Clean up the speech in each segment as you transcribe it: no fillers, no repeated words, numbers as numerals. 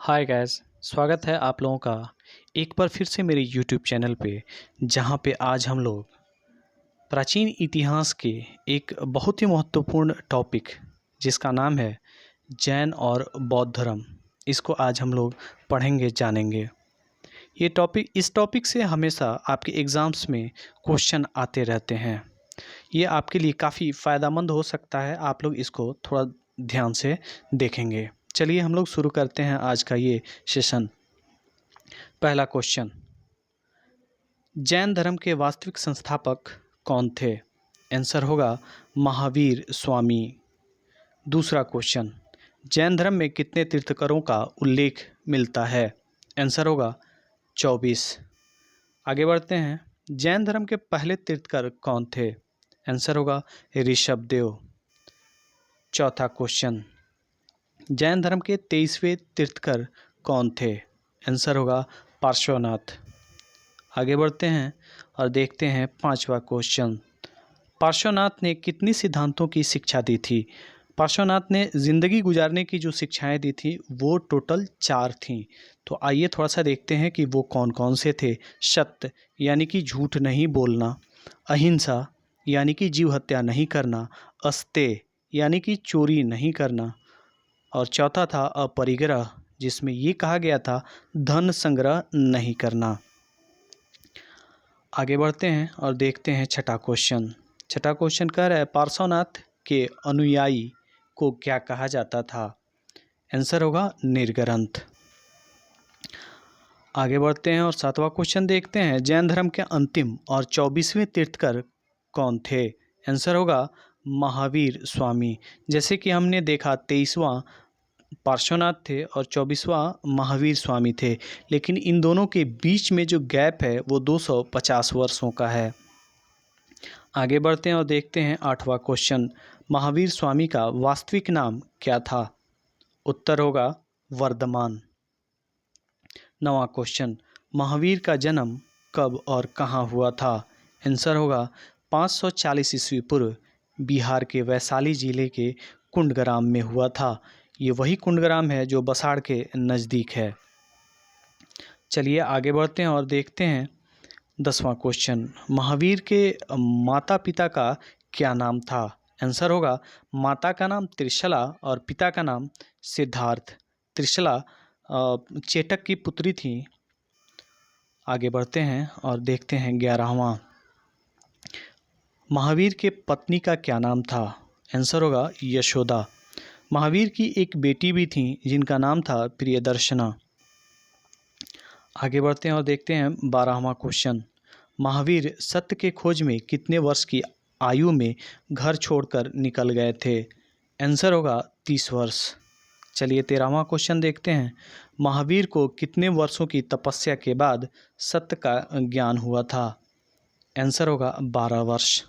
Hi guys, स्वागत है आप लोगों का एक बार फिर से मेरे यूट्यूब चैनल पे, जहाँ पे आज हम लोग प्राचीन इतिहास के एक बहुत ही महत्वपूर्ण टॉपिक जिसका नाम है जैन और बौद्ध धर्म, इसको आज हम लोग पढ़ेंगे जानेंगे। इस टॉपिक से हमेशा आपके एग्ज़ाम्स में क्वेश्चन आते रहते हैं। ये आपके लिए काफ़ी फ़ायदेमंद हो सकता है, आप लोग इसको थोड़ा ध्यान से देखेंगे। चलिए हम लोग शुरू करते हैं आज का ये सेशन। पहला क्वेश्चन, जैन धर्म के वास्तविक संस्थापक कौन थे? आंसर होगा महावीर स्वामी। दूसरा क्वेश्चन, जैन धर्म में कितने तीर्थंकरों का उल्लेख मिलता है? आंसर होगा 24। आगे बढ़ते हैं, जैन धर्म के पहले तीर्थंकर कौन थे? आंसर होगा ऋषभदेव। चौथा क्वेश्चन, जैन धर्म के 23वें तीर्थंकर कौन थे? आंसर होगा पार्श्वनाथ। आगे बढ़ते हैं और देखते हैं पांचवा क्वेश्चन, पार्श्वनाथ ने कितनी सिद्धांतों की शिक्षा दी थी? पार्श्वनाथ ने ज़िंदगी गुजारने की जो शिक्षाएं दी थी वो टोटल 4 थीं। तो आइए थोड़ा सा देखते हैं कि वो कौन कौन से थे। सत्य यानी कि झूठ नहीं बोलना, अहिंसा यानी कि जीव हत्या नहीं करना, अस्तेय यानी कि चोरी नहीं करना, और चौथा था अपरिग्रह, जिसमें ये कहा गया था धन संग्रह नहीं करना। आगे बढ़ते हैं और देखते हैं छठा क्वेश्चन। छठा क्वेश्चन कह रहा है, पार्श्वनाथ के अनुयायी को क्या कहा जाता था? आंसर होगा निर्ग्रंथ। आगे बढ़ते हैं और सातवां क्वेश्चन देखते हैं, जैन धर्म के अंतिम और 24वें तीर्थंकर कौन थे? आंसर होगा महावीर स्वामी। जैसे कि हमने देखा 23वां पार्श्वनाथ थे और 24वां महावीर स्वामी थे, लेकिन इन दोनों के बीच में जो गैप है वो 250 वर्षों का है। आगे बढ़ते हैं और देखते हैं आठवां क्वेश्चन, महावीर स्वामी का वास्तविक नाम क्या था? उत्तर होगा वर्धमान। नवां क्वेश्चन, महावीर का जन्म कब और कहाँ हुआ था? आंसर होगा 540 ईस्वी पूर्व बिहार के वैशाली जिले के कुंडग्राम में हुआ था। ये वही कुंडग्राम है जो बसाड़ के नज़दीक है। चलिए आगे बढ़ते हैं और देखते हैं 10वां क्वेश्चन, महावीर के माता पिता का क्या नाम था? आंसर होगा माता का नाम त्रिशला और पिता का नाम सिद्धार्थ। त्रिशला चेटक की पुत्री थी। आगे बढ़ते हैं और देखते हैं 11वां, महावीर के पत्नी का क्या नाम था? आंसर होगा यशोदा। महावीर की एक बेटी भी थी जिनका नाम था प्रियदर्शना। आगे बढ़ते हैं और देखते हैं 12वां क्वेश्चन, महावीर सत्य के खोज में कितने वर्ष की आयु में घर छोड़कर निकल गए थे? आंसर होगा 30 वर्ष। चलिए 13वां क्वेश्चन देखते हैं, महावीर को कितने वर्षों की तपस्या के बाद सत्य का ज्ञान हुआ था? आंसर होगा 12 वर्ष।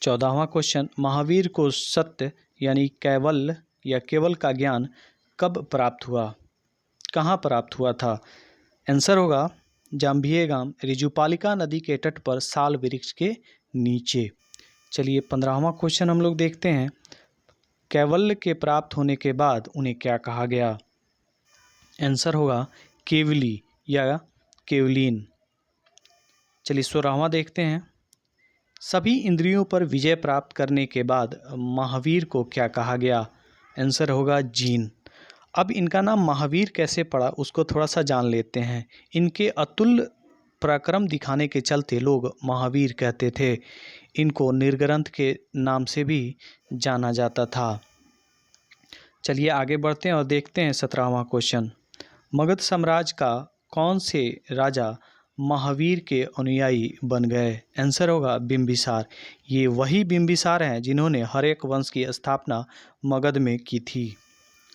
14वां क्वेश्चन, महावीर को सत्य यानी कैवल्य या केवल का ज्ञान कब प्राप्त हुआ? कहाँ प्राप्त हुआ था? आंसर होगा जाम्भिया गांव ऋजुपालिका नदी के तट पर साल वृक्ष के नीचे। चलिए 15वां क्वेश्चन हम लोग देखते हैं, कैवल्य के प्राप्त होने के बाद उन्हें क्या कहा गया? आंसर होगा केवली या केवलीन। चलिए 16वां देखते हैं, सभी इंद्रियों पर विजय प्राप्त करने के बाद महावीर को क्या कहा गया? आंसर होगा जीन। अब इनका नाम महावीर कैसे पड़ा उसको थोड़ा सा जान लेते हैं। इनके अतुल्य पराक्रम दिखाने के चलते लोग महावीर कहते थे। इनको निर्ग्रंथ के नाम से भी जाना जाता था। चलिए आगे बढ़ते हैं और देखते हैं 17वां क्वेश्चन, मगध साम्राज्य का कौन से राजा महावीर के अनुयायी बन गए? आंसर होगा बिंबिसार। ये वही बिंबिसार हैं जिन्होंने हर्यक वंश की स्थापना मगध में की थी।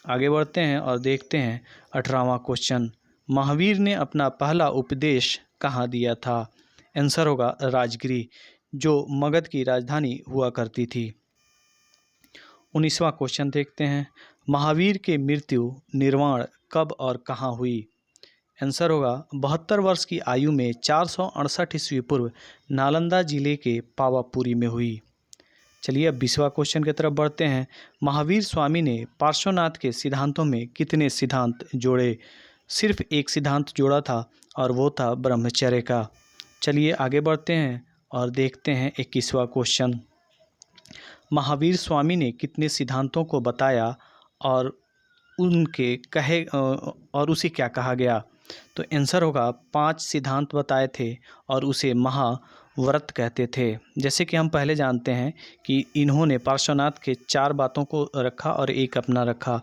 आगे बढ़ते हैं और देखते हैं 18वां क्वेश्चन, महावीर ने अपना पहला उपदेश कहाँ दिया था? आंसर होगा राजगिरी, जो मगध की राजधानी हुआ करती थी। 19वां क्वेश्चन देखते हैं, महावीर की मृत्यु निर्वाण कब और कहाँ हुई? आंसर होगा 72 वर्ष की आयु में 468 ईस्वी पूर्व नालंदा जिले के पावापुरी में हुई। चलिए अब 20वां क्वेश्चन की तरफ बढ़ते हैं। महावीर स्वामी ने पार्श्वनाथ के सिद्धांतों में कितने सिद्धांत जोड़े? सिर्फ एक सिद्धांत जोड़ा था और वो था ब्रह्मचर्य का। चलिए आगे बढ़ते हैं और देखते हैं 21वां क्वेश्चन। महावीर स्वामी ने कितने सिद्धांतों को बताया और उनके कहे और उसे क्या कहा गया? तो आंसर होगा 5 सिद्धांत बताए थे और उसे महाव्रत कहते थे। जैसे कि हम पहले जानते हैं कि इन्होंने पार्श्वनाथ के 4 बातों को रखा और एक अपना रखा।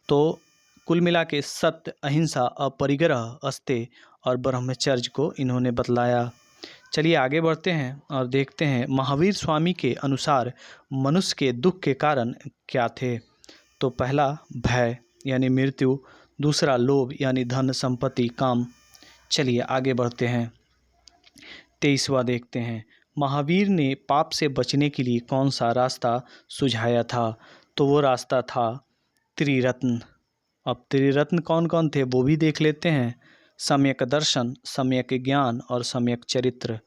तो कुल मिला के सत्य, अहिंसा, अपरिग्रह, अस्तेय और ब्रह्मचर्य को इन्होंने बतलाया। चलिए आगे बढ़ते हैं और देखते हैं महावीर स्वामी के अनुसार मनुष्य के दुख के कारण क्या थे? तो पहला भय यानी मृत्यु, दूसरा लोभ यानी धन संपत्ति काम। चलिए आगे बढ़ते हैं। 23वां देखते हैं। महावीर ने पाप से बचने के लिए कौन सा रास्ता सुझाया था? तो वो रास्ता था त्रिरत्न। अब त्रिरत्न कौन कौन थे वो भी देख लेते हैं। सम्यक दर्शन, सम्यक ज्ञान और सम्यक चरित्र।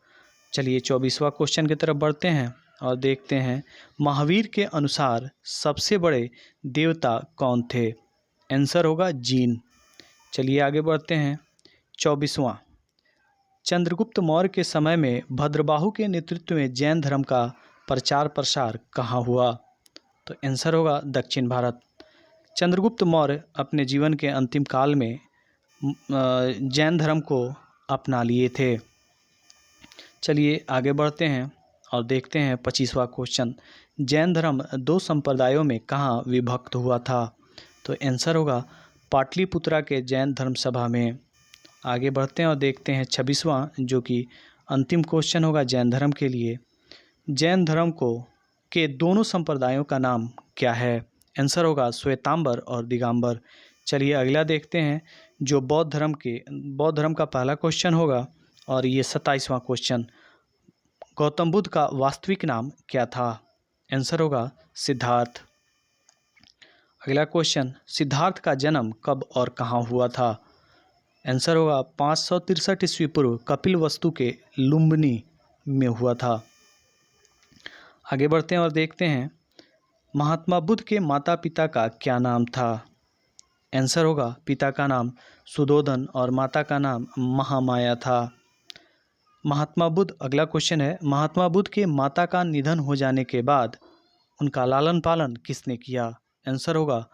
चलिए 24वां क्वेश्चन की तरफ बढ़ते हैं और देखते हैं महावीर के अनुसार सबसे बड़े देवता कौन थे? आंसर होगा जीन। चलिए आगे बढ़ते हैं। 24वां, चंद्रगुप्त मौर्य के समय में भद्रबाहु के नेतृत्व में जैन धर्म का प्रचार प्रसार कहाँ हुआ? तो आंसर होगा दक्षिण भारत। चंद्रगुप्त मौर्य अपने जीवन के अंतिम काल में जैन धर्म को अपना लिए थे। चलिए आगे बढ़ते हैं और देखते हैं 25वां क्वेश्चन। जैन धर्म 2 संप्रदायों में कहाँ विभक्त हुआ था? तो आंसर होगा पाटलिपुत्रा के जैन धर्म सभा में। आगे बढ़ते हैं और देखते हैं 26वां, जो कि अंतिम क्वेश्चन होगा जैन धर्म के लिए। जैन धर्म के दोनों संप्रदायों का नाम क्या है? आंसर होगा श्वेतांबर और दिगंबर। चलिए अगला देखते हैं जो बौद्ध धर्म का पहला क्वेश्चन होगा और ये 27वां क्वेश्चन। गौतम बुद्ध का वास्तविक नाम क्या था? आंसर होगा सिद्धार्थ। अगला क्वेश्चन, सिद्धार्थ का जन्म कब और कहाँ हुआ था? आंसर होगा 563 ईस्वी पूर्व कपिलवस्तु के लुम्बिनी में हुआ था। आगे बढ़ते हैं और देखते हैं महात्मा बुद्ध के माता पिता का क्या नाम था? आंसर होगा पिता का नाम सुदोधन और माता का नाम महामाया था। महात्मा बुद्ध, अगला क्वेश्चन है, महात्मा बुद्ध के माता का निधन हो जाने के बाद उनका लालन पालन किसने किया? आंसर होगा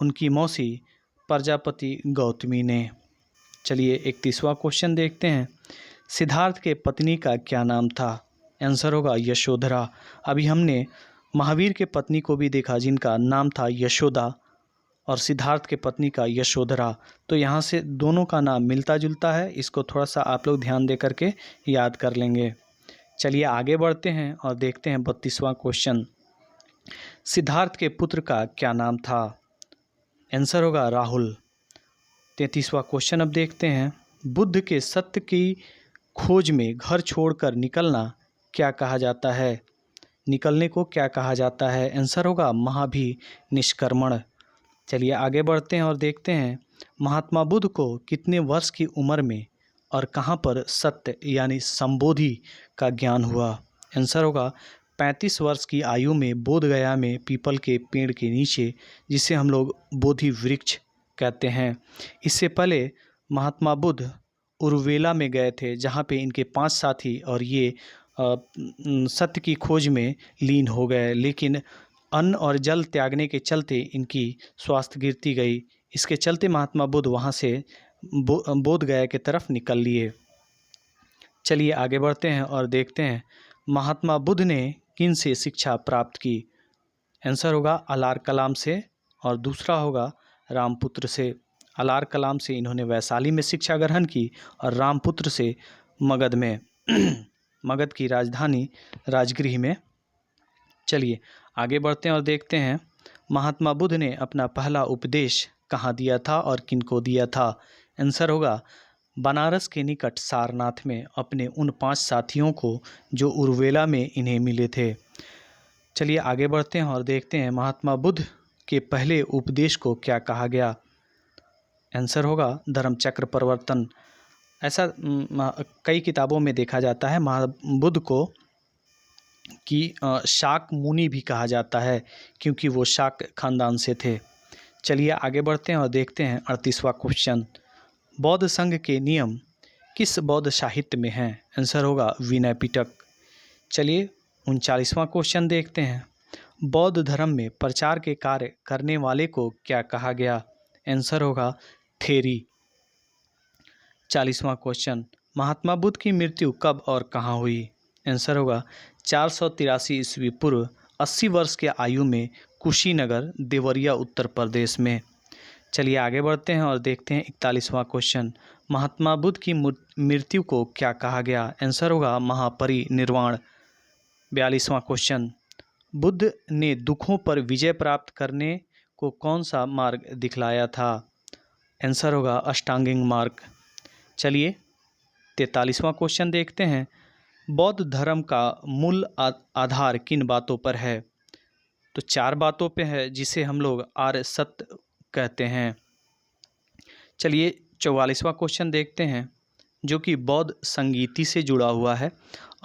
उनकी मौसी प्रजापति गौतमी ने। चलिए 31वां क्वेश्चन देखते हैं। सिद्धार्थ के पत्नी का क्या नाम था? आंसर होगा यशोधरा। अभी हमने महावीर के पत्नी को भी देखा जिनका नाम था यशोदा और सिद्धार्थ के पत्नी का यशोधरा। तो यहाँ से दोनों का नाम मिलता जुलता है, इसको थोड़ा सा आप लोग ध्यान दे करके याद कर लेंगे। चलिए आगे बढ़ते हैं और देखते हैं 32वां क्वेश्चन। सिद्धार्थ के पुत्र का क्या नाम था? आंसर होगा राहुल। 33वां क्वेश्चन अब देखते हैं। बुद्ध के सत्य की खोज में घर छोड़कर निकलना क्या कहा जाता है? निकलने को क्या कहा जाता है? आंसर होगा महाभिनिष्क्रमण। चलिए आगे बढ़ते हैं और देखते हैं महात्मा बुद्ध को कितने वर्ष की उम्र में और कहाँ पर सत्य यानी संबोधि का ज्ञान हुआ? आंसर होगा 35 वर्ष की आयु में बोधगया में पीपल के पेड़ के नीचे, जिसे हम लोग बोधि वृक्ष कहते हैं। इससे पहले महात्मा बुद्ध उर्वेला में गए थे जहाँ पे इनके 5 साथी और ये सत्य की खोज में लीन हो गए, लेकिन अन्न और जल त्यागने के चलते इनकी स्वास्थ्य गिरती गई। इसके चलते महात्मा बुद्ध वहाँ से बोधगया की तरफ निकल लिए। चलिए आगे बढ़ते हैं और देखते हैं महात्मा बुद्ध ने किन से शिक्षा प्राप्त की? आंसर होगा अलार कलाम से और दूसरा होगा रामपुत्र से। अलार कलाम से इन्होंने वैशाली में शिक्षा ग्रहण की और रामपुत्र से मगध में मगध की राजधानी राजगृह में। चलिए आगे बढ़ते हैं और देखते हैं महात्मा बुद्ध ने अपना पहला उपदेश कहाँ दिया था और किनको दिया था? आंसर होगा बनारस के निकट सारनाथ में अपने उन 5 साथियों को जो उर्वेला में इन्हें मिले थे। चलिए आगे बढ़ते हैं और देखते हैं महात्मा बुद्ध के पहले उपदेश को क्या कहा गया? आंसर होगा धर्मचक्र प्रवर्तन। ऐसा कई किताबों में देखा जाता है बुद्ध को कि शाक मुनि भी कहा जाता है, क्योंकि वो शाक खानदान से थे। चलिए आगे बढ़ते हैं और देखते हैं 38वां क्वेश्चन। बौद्ध संघ के नियम किस बौद्ध साहित्य में हैं? आंसर होगा विनय पिटक। चलिए 39वां क्वेश्चन देखते हैं। बौद्ध धर्म में प्रचार के कार्य करने वाले को क्या कहा गया? आंसर होगा थेरी। 40वां क्वेश्चन। महात्मा बुद्ध की मृत्यु कब और कहाँ हुई? आंसर होगा 483 ईस्वी पूर्व 80 वर्ष के आयु में कुशीनगर, देवरिया, उत्तर प्रदेश में। चलिए आगे बढ़ते हैं और देखते हैं 41वां क्वेश्चन। महात्मा बुद्ध की मृत्यु को क्या कहा गया? आंसर होगा महापरिनिर्वाण। 42वां क्वेश्चन। बुद्ध ने दुखों पर विजय प्राप्त करने को कौन सा मार्ग दिखलाया था? आंसर होगा अष्टांगिक मार्ग। चलिए 43वां क्वेश्चन देखते हैं। बौद्ध धर्म का मूल आधार किन बातों पर है? तो 4 बातों पे है, जिसे हम लोग आर्य सत्य कहते हैं। चलिए 44वां क्वेश्चन देखते हैं, जो कि बौद्ध संगीति से जुड़ा हुआ है,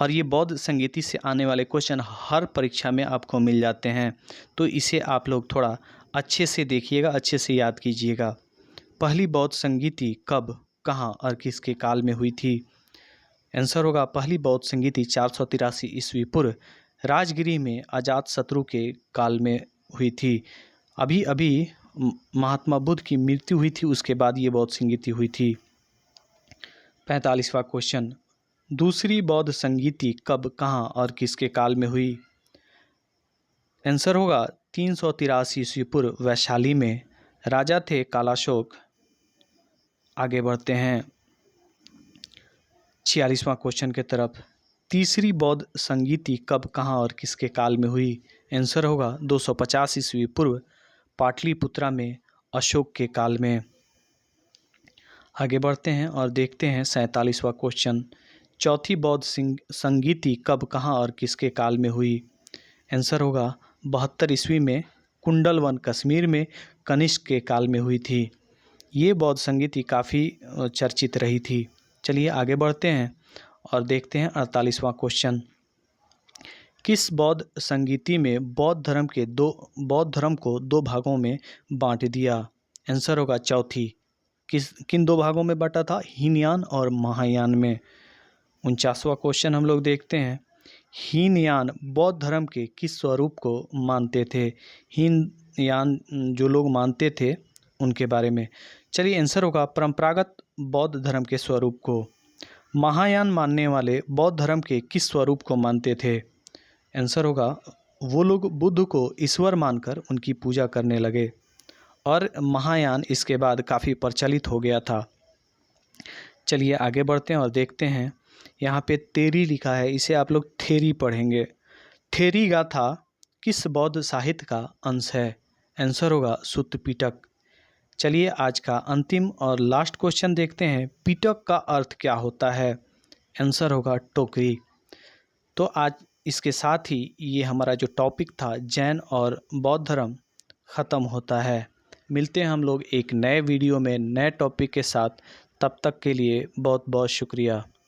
और ये बौद्ध संगीति से आने वाले क्वेश्चन हर परीक्षा में आपको मिल जाते हैं, तो इसे आप लोग थोड़ा अच्छे से देखिएगा, अच्छे से याद कीजिएगा। पहली बौद्ध संगीति कब, कहाँ और किसके काल में हुई थी? आंसर होगा पहली बौद्ध संगीति 483 ईस्वी पूर्व राजगिरी में अजातशत्रु के काल में हुई थी। अभी अभी महात्मा बुद्ध की मृत्यु हुई थी, उसके बाद ये बौद्ध संगीति हुई थी। 45वां क्वेश्चन। दूसरी बौद्ध संगीति कब, कहाँ और किसके काल में हुई? आंसर होगा 383 ईस्वी पूर्व वैशाली में, राजा थे कालाशोक। आगे बढ़ते हैं 46वां क्वेश्चन के तरफ। तीसरी बौद्ध संगीति कब, कहाँ और किसके काल में हुई? आंसर होगा 250 ईस्वी पूर्व पाटलिपुत्रा में, अशोक के काल में। आगे बढ़ते हैं और देखते हैं 47वां क्वेश्चन। चौथी बौद्ध संगीति कब, कहाँ और किसके काल में हुई? आंसर होगा 72 ईस्वी में, कुंडलवन कश्मीर में, कनिष्क के काल में हुई थी। ये बौद्ध संगीति काफ़ी चर्चित रही थी। चलिए आगे बढ़ते हैं और देखते हैं 48वां क्वेश्चन। किस बौद्ध संगीति में बौद्ध धर्म को दो भागों में बांट दिया? आंसर होगा चौथी। किन दो भागों में बांटा था? हीनयान और महायान में। 49वां क्वेश्चन हम लोग देखते हैं। हीनयान बौद्ध धर्म के किस स्वरूप को मानते थे? हीनयान जो लोग मानते थे उनके बारे में। चलिए आंसर होगा परंपरागत बौद्ध धर्म के स्वरूप को। महायान मानने वाले बौद्ध धर्म के किस स्वरूप को मानते थे? आंसर होगा वो लोग बुद्ध को ईश्वर मानकर उनकी पूजा करने लगे, और महायान इसके बाद काफ़ी प्रचलित हो गया था। चलिए आगे बढ़ते हैं और देखते हैं। यहाँ पे तेरी लिखा है, इसे आप लोग थेरी पढ़ेंगे। थेरी गाथा किस बौद्ध साहित्य का अंश है? आंसर होगा सुत्त पिटक। चलिए आज का अंतिम और लास्ट क्वेश्चन देखते हैं। पिटक का अर्थ क्या होता है? आंसर होगा टोकरी। तो आज इसके साथ ही ये हमारा जो टॉपिक था जैन और बौद्ध धर्म ख़त्म होता है। मिलते हैं हम लोग एक नए वीडियो में नए टॉपिक के साथ। तब तक के लिए बहुत बहुत शुक्रिया।